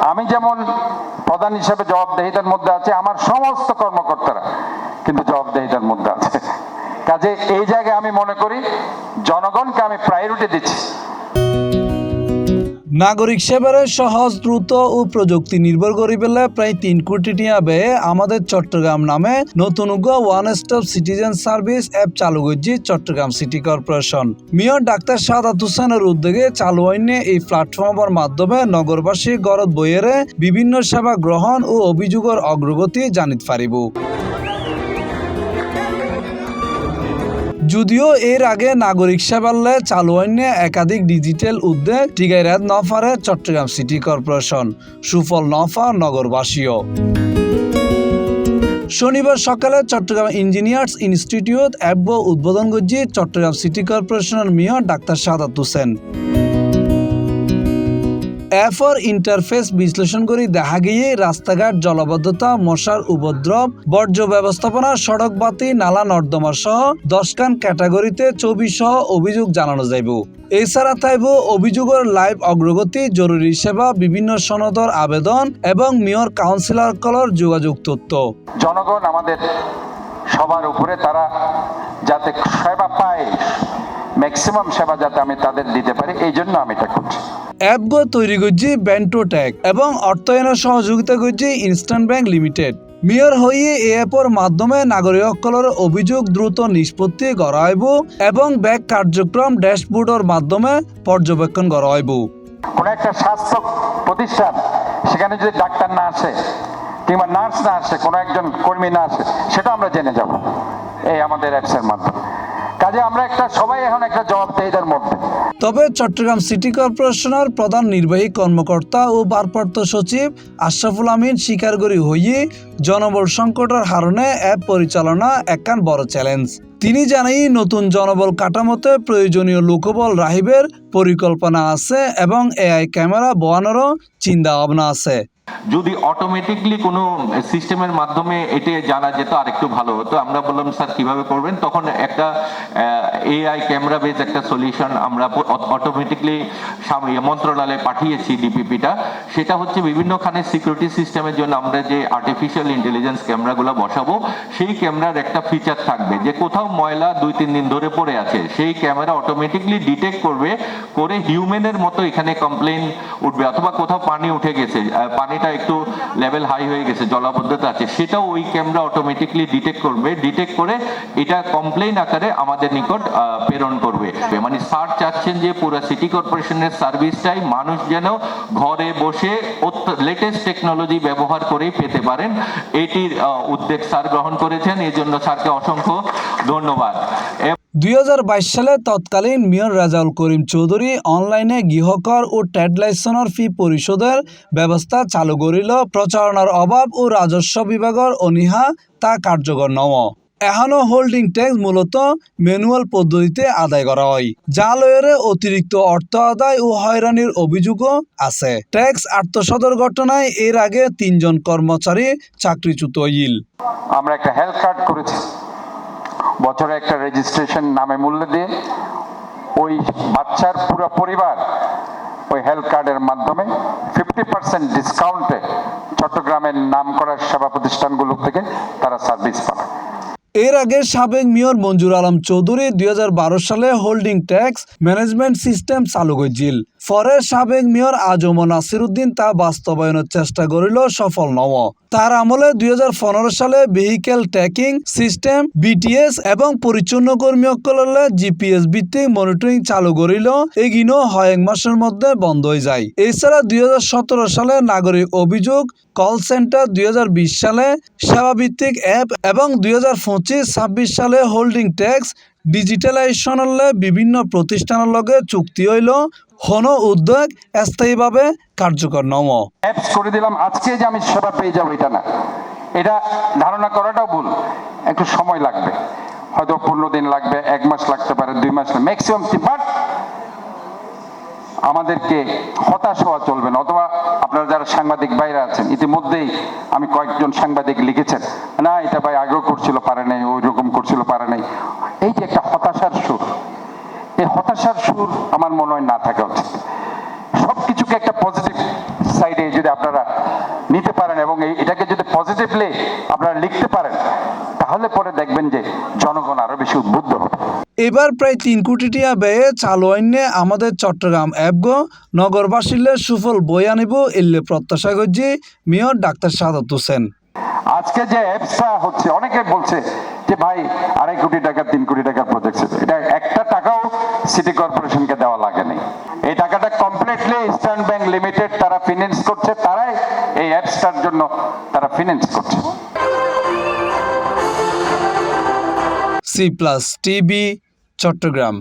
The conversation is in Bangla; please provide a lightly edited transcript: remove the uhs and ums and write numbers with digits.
আমি যেমন প্রধান হিসেবে জবাবদেহিতার মধ্যে আছে, আমার সমস্ত কর্মকর্তারা কিন্তু জবাবদেহিতার মধ্যে আছে। কাজে এই জায়গায় আমি মনে করি জনগণকে আমি প্রায়োরিটি দিচ্ছি। নাগরিক সেবার সহজ, দ্রুত ও প্রযুক্তি নির্ভর করি পেলে প্রায় 3 কোটি টাকা ব্যয়ে আমাদের চট্টগ্রাম নামে নতুন one stop citizen service app চালু করছে Chattogram city corporation. Mayor doctor Sadat হোসেনের উদ্যোগে চালু হয়নি এই প্ল্যাটফর্মের মাধ্যমে নগরবাসী গরত বইয়েরে বিভিন্ন সেবা গ্রহণ ও অভিযোগের অগ্রগতি জানিতে পারিব। যদিও এর আগে নাগরিক সেবালে চালু হয়নি একাধিক ডিজিটাল উদ্যোগ টিকাইরাত নফারে চট্টগ্রাম সিটি কর্পোরেশন, সুফল নফা নগরবাসীও। শনিবার সকালে চট্টগ্রাম ইঞ্জিনিয়ার্স ইনস্টিটিউট অ্যাপ উদ্বোধন করছে চট্টগ্রাম সিটি কর্পোরেশনের মেয়র ডাক্তার সাদাত হোসেন। অ্যাপর ইন্টারফেস বিশ্লেষণ করে দেখা গিয়ে রাস্তাঘাট, জলাবদ্ধতা, মশার উপদ্রব, বর্জ্য ব্যবস্থাপনা, সড়ক বাতি, নালা নর্দমা সহ 10খান ক্যাটাগরিতে 24 সহ অভিযোগ জানানো যাইব। এছাড়া তাইব অভিযোগের লাইভ অগ্রগতি, জরুরি সেবা, বিভিন্ন সনদর আবেদন এবং মেয়র কাউন্সিলর কলর যোগাযোগ তথ্য। জনগণ আমাদের সবার উপরে, তারা যাতে সেবা পায়, ম্যাক্সিমাম সেবা যাতে আমি তাদের দিতে পারি, এই জন্য আমি এটা করছি। অ্যাপগো তৈরি করছি বেন্টোটেক এবং অর্থায়নের সহযোগিতা করছি ইনস্ট্যান্ট ব্যাংক লিমিটেড। মেয়র হয়ে এই অ্যাপের মাধ্যমে নাগরিকসকলের অভিযোগ দ্রুত নিষ্পত্তি করা হইব এবং ব্যাংক কার্যক্রম ড্যাশবোর্ডের মাধ্যমে পর্যবেক্ষণ করা হইব। কোন একটা স্বাস্থ্য প্রতিষ্ঠান, সেখানে যদি ডাক্তার না আসে কিংবা নার্স না আসে, কোনো একজন কর্মী না আসে, সেটা আমরা জেনে যাব এই আমাদের অ্যাপসের মাধ্যমে। কাজে আমরা সবাই এখন একটা জবাবদেহিতার মধ্যে। তবে চট্টগ্রাম সিটি কর্পোরেশনের প্রধান নির্বাহী কর্মকর্তা ও ভারপ্রাপ্ত সচিব আশরাফুল আমিন স্বীকার করি হইয়ে জনবল সংকটের কারণে অ্যাপ পরিচালনা একখান বড় চ্যালেঞ্জ। তিনি জানাই নতুন জনবল কাঠামোতে প্রয়োজনীয় লোকবল রাহিবের পরিকল্পনা আছে এবং এআই ক্যামেরা বসানোরও চিন্তা ভাবনা আছে। যদি অটোমেটিকলি কোনো সিস্টেমের মাধ্যমে এটা জানা যেত আরেকটু ভালো হতো। আমরা বললাম স্যার কিভাবে করবেন, তখন একটা এআই ক্যামেরা বেস একটা সলিউশন আমরা অটোমেটিকলি মন্ত্রণালয়ে পাঠিয়েছি ডিপিপিটা। সেটা হচ্ছে বিভিন্নখানে সিকিউরিটি সিস্টেমের জন্য আমরা যে আর্টিফিশিয়াল ইন্টেলিজেন্স ক্যামেরাগুলো বসাবো, সেই ক্যামেরার একটা ফিচার থাকবে যে কোথাও ময়লা 2-3 দিন ধরে পড়ে আছে, সেই ক্যামেরা অটোমেটিকলি ডিটেক্ট করবে, করে হিউম্যানের মতো এখানে কমপ্লেন উঠবে, অথবা কোথাও পানি উঠে গেছে, পানিটা একটু লেভেল হাই হয়ে গেছে, জলাবদ্ধতা আছে, সেটাও ওই ক্যামেরা অটোমেটিকলি ডিটেক্ট করবে, ডিটেক্ট করে এটা কমপ্লেইন আকারে আমাদের নিকট প্রেরণ করবে। মানে স্যার চাচ্ছেন যে পুরো সিটি কর্পোরেশনের সার্ভিসটাই মানুষ যেন ঘরে বসে লেটেস্ট টেকনোলজি ব্যবহার করেই পেতে পারেন। এটির উদ্যোগ স্যার গ্রহণ করেছেন, এই জন্য স্যারকে অসংখ্য ধন্যবাদ। 2022 সালে তৎকালীন মেয়র রাজাউল করিম চৌধুরী অনলাইনে গৃহকর ও ট্রেড লাইসেন্সর ফি পরিশোধের ব্যবস্থা চালু করিল। প্রচারণার অভাব ও রাজস্ব বিভাগের অনীহা তা কার্যকর নয়। এখনো হোল্ডিং ট্যাক্স মূলত ম্যানুয়াল পদ্ধতিতে আদায় করা হয়, যা লয়েরে অতিরিক্ত অর্থ আদায় ও হয়রানির অভিযোগও আছে। ট্যাক্স আত্মসদর ঘটনায় এর আগে 3 জন কর্মচারী চাকরিচ্যুত হইল। আমরা একটা হেলথ কার্ড করেছি, বছরে একটা রেজিস্ট্রেশন নামে মূল্য দিয়ে ওই বাচ্চার পুরো পরিবার ওই হেলথ কার্ডের মাধ্যমে 50% ডিসকাউন্টে চট্টগ্রামের নাম করা সেবা প্রতিষ্ঠানগুলো থেকে তারা সার্ভিস পাবে। এর আগে সাবেক মেয়র মঞ্জুর আলম চৌধুরী 2012 সালে হোল্ডিং ট্যাক্স ম্যানেজমেন্ট সিস্টেম চালু করেছিল। পরে সাবেক মেয়র আজম নাসির উদ্দিন তা বাস্তবায়নের চেষ্টা করিল, সফল নয়। তার আমলে 2015 সালে ভেহিকেল ট্র্যাকিং সিস্টেম বিটিএস এবং পরিচ্ছন্ন কর্মীসকলে জিপিএস ভিত্তিক মনিটরিং চালু করিল। এগিনো 1 মাসের মধ্যে বন্ধ হয়ে যায়। এছাড়া 2017 সালে নাগরিক অভিযোগ কল সেন্টার, 2020 সালে সেবাভিত্তিক অ্যাপ এবং 2025-26 সালে হোল্ডিং ট্যাক্স ডিজিটালাইজেশনলে বিভিন্ন প্রতিষ্ঠানের লগে চুক্তি হইল। কোনো উদ্যোগ স্থায়ীভাবে কার্যকর নয়। অ্যাপস করে দিলাম আজকে যে আমি সেবা পেয়ে যাবো, এটা না, এটা ধারণা করাটাও ভুল। একটু সময় লাগবে, হয়তো 15 দিন লাগবে, 1 মাস লাগতে পারে, 2 মাস ম্যাক্সিমাম। বাট আমাদেরকে হতাশ হওয়া চলবে না। অথবা আপনারা যারা সাংবাদিক ভাইরা আছেন, ইতিমধ্যেই আমি কয়েকজন সাংবাদিক লিখেছেন, না এটা ভাই আগেও করছিল পারে নাই, ওই রকম করছিল পারে নাই। এই যে একটা হতাশার সুর, এই হতাশার সুর আমার মনে হয় না থাকা উচিত। সবকিছুকে একটা পজিটিভ সাইডে যদি আপনারা পজিটিভলি আপনারা লিখতে পারেন, তাহলে পরে দেখবেন যে জনগণ আরো বেশি উদ্বুদ্ধ হবে। এবার প্রায় 3 কোটি টিয়া ব্যয়ে চালু আইনে আমাদের চট্টগ্রাম অ্যাপগো নগরবাসীলে সুফল বই আনিব এলে প্রত্যাশা করছি মেয়র ডাক্তার সাদাত হোসেন। আজকে যে অ্যাপসটা হচ্ছে, অনেকে বলছে যে ভাই 2.5 কোটি টাকা 3 কোটি টাকার প্রজেক্ট, এটা একটা টাকাও সিটি কর্পোরেশনকে দেওয়া লাগেনি। এই টাকাটা কমপ্লিটলি ইস্টার্ন ব্যাংক লিমিটেড তারা ফিনান্স করছে, তারাই এই অ্যাপসটার জন্য তারা ফিনান্স করছে। C+ TV Chittagong.